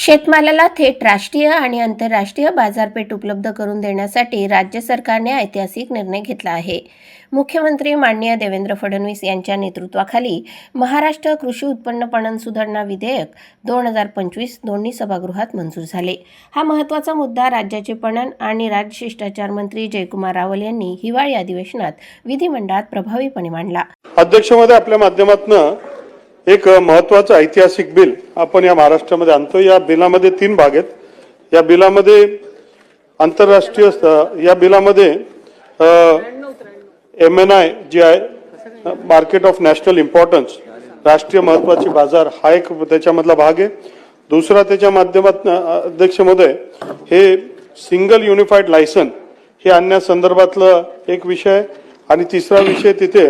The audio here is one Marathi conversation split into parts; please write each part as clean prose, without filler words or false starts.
शेतमालाला थेट राष्ट्रीय आणि आंतरराष्ट्रीय बाजारपेठ उपलब्ध करून देण्यासाठी राज्य सरकारने ऐतिहासिक निर्णय घेतला आहे. मुख्यमंत्री माननीय देवेंद्र फडणवीस यांच्या नेतृत्वाखाली महाराष्ट्र कृषी उत्पन्न पणन सुधारणा विधेयक 2025 दोन्ही सभागृहात मंजूर झाले. हा महत्त्वाचा मुद्दा राज्याचे पणन आणि राजशिष्टाचार मंत्री जयकुमार रावल यांनी हिवाळी अधिवेशनात विधिमंडळात प्रभावीपणे मांडला. अध्यक्ष महोदय, आपल्या माध्यमातून एक महत्त्वाचं ऐतिहासिक बिल आपण या महाराष्ट्रामध्ये आणतो. या बिलामध्ये 3 भाग आहेत. या बिलामध्ये आंतरराष्ट्रीय या बिलामध्ये MNI जी आहे मार्केट ऑफ नॅशनल इम्पॉर्टन्स, राष्ट्रीय महत्त्वाची बाजार, हा एक त्याच्यामधला भाग आहे. दुसरा त्याच्या माध्यमातून अध्यक्ष महोदय हे सिंगल युनिफाईड लायसन हे आणण्यासंदर्भातलं एक विषय आहे. आणि तिसरा विषय तिथे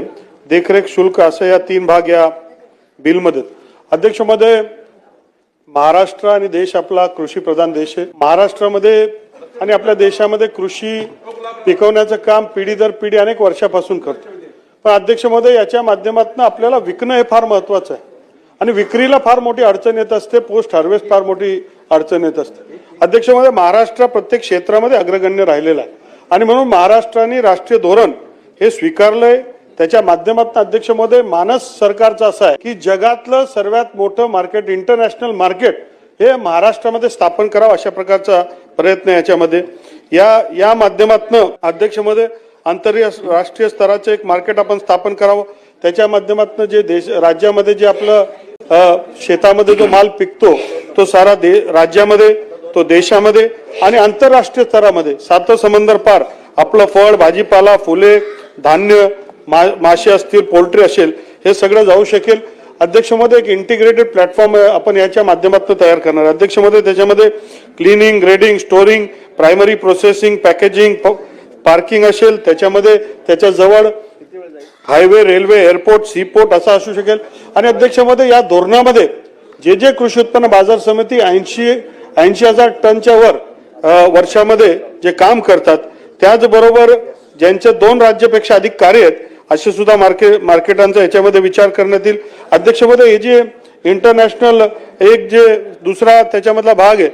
देखरेख शुल्क, असं या 3 भाग या बिलमध्ये. अध्यक्ष महोदय, महाराष्ट्र आणि देश आपला कृषी प्रधान देश आहे. महाराष्ट्रामध्ये आणि आपल्या देशामध्ये कृषी पिकवण्याचं काम पिढी दर पिढी अनेक वर्षापासून करतो. पण अध्यक्ष महोदय, याच्या माध्यमातून आपल्याला विकणं हे फार महत्वाचं आहे आणि विक्रीला फार मोठी अडचण येत असते. पोस्ट हार्वेस्ट फार मोठी अडचण येत असते. अध्यक्ष महोदय, महाराष्ट्र प्रत्येक क्षेत्रामध्ये अग्रगण्य राहिलेला आहे आणि म्हणून महाराष्ट्राने राष्ट्रीय धोरण हे स्वीकारलंय. त्याच्या माध्यमातून अध्यक्ष महोदय मानस सरकारचा असा आहे की जगातलं सर्वात मोठं मार्केट, इंटरनॅशनल मार्केट हे महाराष्ट्रामध्ये स्थापन करावं, अशा प्रकारचा प्रयत्न याच्यामध्ये या माध्यमातून अध्यक्ष महोदय आंतरराष्ट्रीय स्तराचं एक मार्केट आपण स्थापन करावं. त्याच्या माध्यमातून जे राज्यामध्ये जे आपलं शेतामध्ये जो माल पिकतो तो सारा राज्यामध्ये, तो देशामध्ये आणि आंतरराष्ट्रीय स्तरामध्ये सात समंदर पार आपलं फळ, भाजीपाला, फुले, धान्य, मासे असतील, पोल्ट्री असेल, हे सगळं जाऊ शकेल. अध्यक्ष महोदय, एक इंटिग्रेटेड प्लॅटफॉर्म आपण याच्या माध्यमातून तयार करणार. अध्यक्ष महोदय, त्याच्यामध्ये cleaning, grading, storing, primary processing, packaging, parking असेल, त्याच्यामध्ये त्याच्या जवळ हायवे, रेल्वे, एअरपोर्ट, सीपोर्ट असं असू शकेल. आणि अध्यक्ष महोदय, या धोरणामध्ये जे कृषी उत्पन्न बाजार समिती 80,000 टनच्या वर वर्षामध्ये जे काम करतात, त्याचबरोबर ज्यांचे 2 राज्यापेक्षा अधिक कार्य आहेत असे सुद्धा मार्केटांचा याच्यामध्ये विचार करण्यात येईल. अध्यक्ष महोदय, हे जे इंटरनॅशनल एक जे दुसरा त्याच्यामधला भाग आहे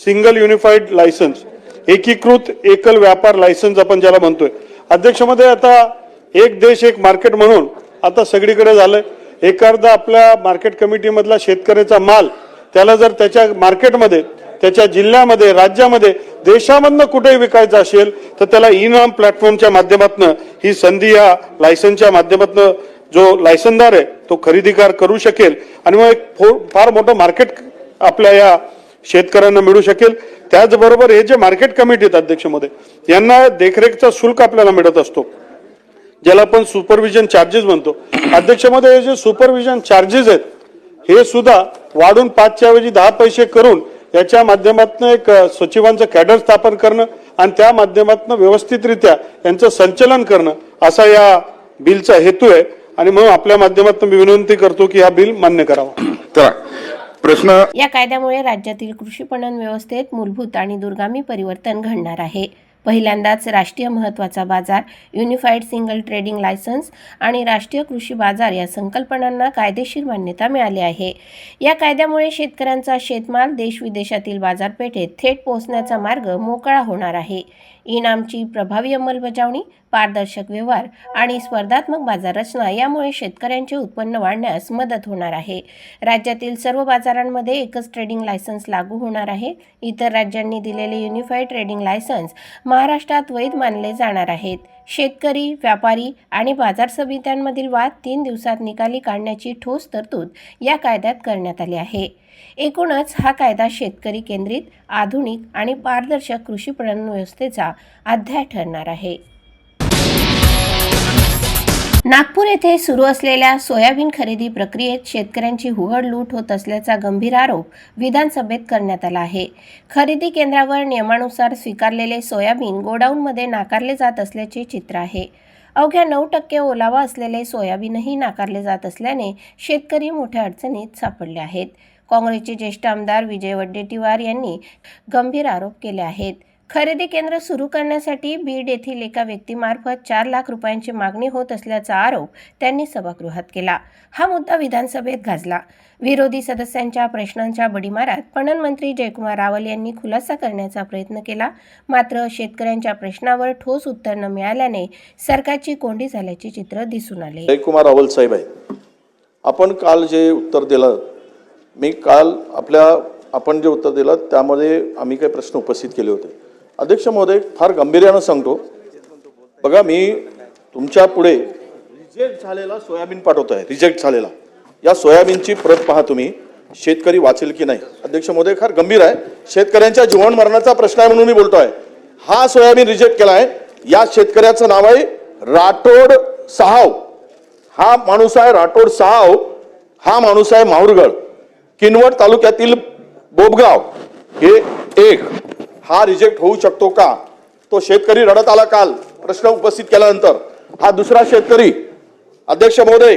सिंगल युनिफाईड लायसन्स, एकीकृत एकल व्यापार लायसन्स आपण ज्याला म्हणतोय. अध्यक्ष महोदय, आता एक देश एक मार्केट म्हणून आता सगळीकडे झालंय. एखादा आपल्या मार्केट कमिटी मधला शेतकऱ्याचा माल त्याला जर त्याच्या मार्केटमध्ये, त्याच्या जिल्ह्यामध्ये, राज्यामध्ये, देशामधनं कुठेही विकायचं असेल तर त्याला ई-नाम प्लॅटफॉर्मच्या माध्यमातून ही संधी या लायसन्सच्या माध्यमातून जो लायसनदार आहे तो खरेदीकार करू शकेल आणि मग एक फार मोठं मार्केट आपल्या या शेतकऱ्यांना मिळू शकेल. त्याचबरोबर हे जे मार्केट कमिटी आहेत अध्यक्ष महोदय, यांना देखरेखचा शुल्क आपल्याला मिळत असतो, ज्याला आपण सुपरविजन चार्जेस म्हणतो. अध्यक्ष महोदय, हे जे सुपरविजन चार्जेस आहेत हे सुद्धा वाढून 5च्या ऐवजी 10 पैसे करून याच्या माध्यमातून एक सचिवांचं कॅडर स्थापन करणं आणि त्या माध्यमातून व्यवस्थितरित्या यांचं संचलन करणं असा या बिलचा हेतू आहे. आणि म्हणून आपल्या माध्यमातून मी विनंती करतो की हा बिल मान्य करावा. या कायद्यामुळे राज्यातील कृषी पणन व्यवस्थेत मूलभूत आणि दूरगामी परिवर्तन घडणार आहे. पहिल्यांदाच राष्ट्रीय महत्त्वाचा बाजार, युनिफाईड सिंगल ट्रेडिंग लायसन्स आणि राष्ट्रीय कृषी बाजार या संकल्पनांना कायदेशीर मान्यता मिळाली आहे. या कायद्यामुळे शेतकऱ्यांचा शेतमाल देश-विदेशातील बाजारपेठेत थेट पोहोचण्याचा मार्ग मोकळा होणार आहे. ई-नामची प्रभावी अंमलबजावणी, पारदर्शक व्यवहार आणि स्पर्धात्मक बाजार रचना यामुळे शेतकऱ्यांचे उत्पन्न वाढण्यास मदत होणार आहे. राज्यातील सर्व बाजारांमध्ये एकच ट्रेडिंग लायसन्स लागू होणार आहे. इतर राज्यांनी दिलेले युनिफाईड ट्रेडिंग लायसन्स महाराष्ट्रात वैध मानले जाणार आहेत. शेतकरी, व्यापारी आणि बाजार समित्यांमधील वाद 3 दिवसात निकाली काढण्याची ठोस तरतूद या कायद्यात करण्यात आली आहे. एकूणच हा कायदा शेतकरी केंद्रित, आधुनिक आणि पारदर्शक कृषी पणन व्यवस्थेचा अध्याय ठरणार आहे. नागपूर येथे सुरू असलेल्या सोयाबीन खरेदी प्रक्रियेत शेतकऱ्यांची हुहड लूट होत असल्याचा गंभीर आरोप विधानसभेत करण्यात आला आहे. खरेदी केंद्रावर नियमानुसार स्वीकारलेले सोयाबीन गोडाऊनमध्ये नाकारले जात असल्याचे चित्र आहे. अवघ्या 9% ओलावा असलेले सोयाबीनही नाकारले जात असल्याने शेतकरी मोठ्या अडचणीत सापडले आहेत. काँग्रेसचे ज्येष्ठ आमदार विजय वडेट्टीवार यांनी गंभीर आरोप केले आहेत. खरेदी केंद्र सुरू करण्यासाठी बीड येथील एका व्यक्तीमार्फत 4 लाख रुपयांची मागणी होत असल्याचा आरोप त्यांनी सभागृहात केला। हा मुद्दा विधानसभेत गाजला। विरोधी सदस्यांच्या प्रश्नांच्या बडीमारात पणन मंत्री जयकुमार रावल यांनी खुलासा करण्याचा प्रयत्न केला, मात्र शेतकऱ्यांच्या प्रश्नावर ठोस उत्तर न मिळाल्याने सरकारची कोंडी झाल्याचे चित्र दिसून आले। जयकुमार रावल साहेब आहे, आपण काल जे उत्तर दिलं, मी काल आपण जे उत्तर दिलं त्यामध्ये आम्ही काही प्रश्न उपस्थित केले होते। अध्यक्ष महोदय, फार गांभीर्यानं सांगतो, बघा मी तुमच्या पुढे रिजेक्ट झालेला सोयाबीन पाठवत आहे, रिजेक्ट झालेला या सोयाबीनची प्रत पहा तुम्ही, शेतकरी वाचेल की नाही। अध्यक्ष महोदय, फार गंभीर आहे, शेतकऱ्यांच्या जीवन मरणाचा प्रश्न आहे म्हणून मी बोलतोय। हा सोयाबीन रिजेक्ट केला आहे, या शेतकऱ्याचं नाव आहे राठोड साहाव, हा माणूस आहे राठोड साहाव, हा माणूस आहे माहुरगड किनवट तालुक्यातील बोबगाव हे एक। हा रिजेक्ट होऊ शकतो का? तो शेतकरी रडत आला काल प्रश्न उपस्थित केल्यानंतर। हा दुसरा शेतकरी, अध्यक्ष महोदय,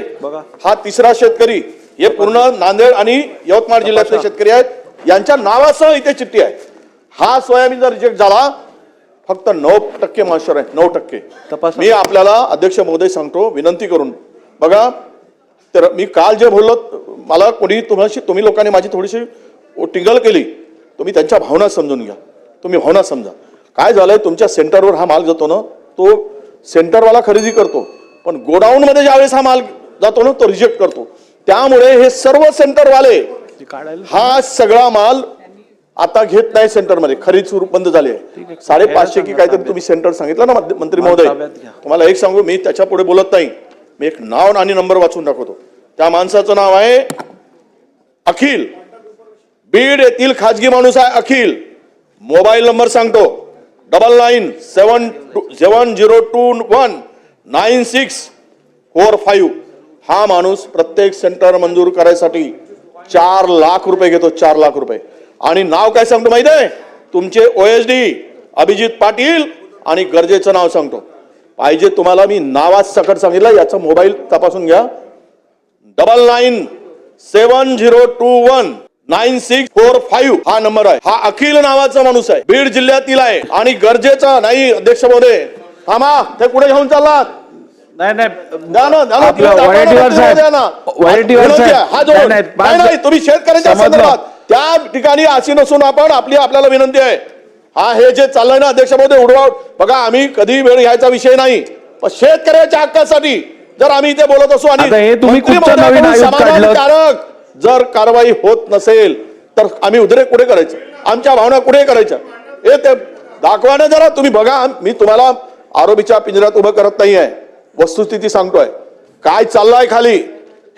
हा तिसरा शेतकरी, हे पूर्ण नांदेड आणि यवतमाळ जिल्ह्यातले शेतकरी आहेत, यांच्या नावासह इथे चिठ्ठी आहे। हा सोयाबीन जर रिजेक्ट झाला, फक्त 9% मास्टर आहे, 9%। मी आपल्याला अध्यक्ष महोदय सांगतो, विनंती करून बघा, तर मी काल जे बोललो, मला कोणी तुम्ही लोकांनी माझी थोडीशी टिंगल केली, तुम्ही त्यांच्या भावना समजून घ्या, तुम्ही भावना समजा। काय झालंय, तुमच्या सेंटरवर हा माल जातो ना, तो सेंटरवाला खरेदी करतो, पण गोडाऊन मध्ये ज्यावेळेस हा माल जातो ना, तो रिजेक्ट करतो। त्यामुळे हे सर्व सेंटरवाले हा सगळा माल आता घेत नाही सेंटरमध्ये, खरेदी सुरू बंद झाली आहे। 550 की काहीतरी तुम्ही सेंटर सांगितलं ना मंत्री महोदय, तुम्हाला एक सांगू, मी त्याच्या पुढे बोलत नाही, मी एक नाव आणि नंबर वाचून दाखवतो। त्या माणसाचं नाव आहे अखिल, बीड येथील खाजगी माणूस आहे अखिल। मोबाईल नंबर सांगतो, 9970219645। हा माणूस प्रत्येक सेंटर मंजूर करायसाठी 4 लाख रुपये घेतो, 4 लाख रुपये। आणि नाव काय सांगतो माहिती आहे, तुमचे OSD अभिजित पाटील, आणि गरजेचं नाव सांगतो, पाहिजे तुम्हाला मी नावात सकट सांगितलं, याचा मोबाईल तपासून घ्या, 9970219645 हा नंबर आहे। हा अखिल नावाचा माणूस आहे, बीड जिल्ह्यातील आहे, आणि गरजेचा नाही। अध्यक्ष महोदय थांबा, ते कुठे घेऊन चाललात? तुम्ही शेतकऱ्यांच्या संदर्भात त्या ठिकाणी अशी नसून आपल्याला विनंती आहे, हा हे जे चाललंय ना अध्यक्ष महोदय, उडवा बघा, आम्ही कधी वेळ घ्यायचा विषय नाही, पण शेतकऱ्याच्या हक्कासाठी जर आम्ही इथे बोलत असू आणि समाधानकारक जर कारवाई होत नसेल तर आम्ही उद्रेक कुठे करायचं, आमच्या भावना कुठे करायच्या, हे ते दाखवाने जरा तुम्ही बघा। मी तुम्हाला आरोपीच्या पिंजऱ्यात उभं करत नाहीये, वस्तुस्थिती सांगतोय काय चाललंय खाली।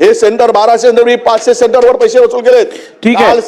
हे सेंटर 1200 सेंटर, 500 सेंटरवर पैसे वसूल केलेत। ठीक आहे।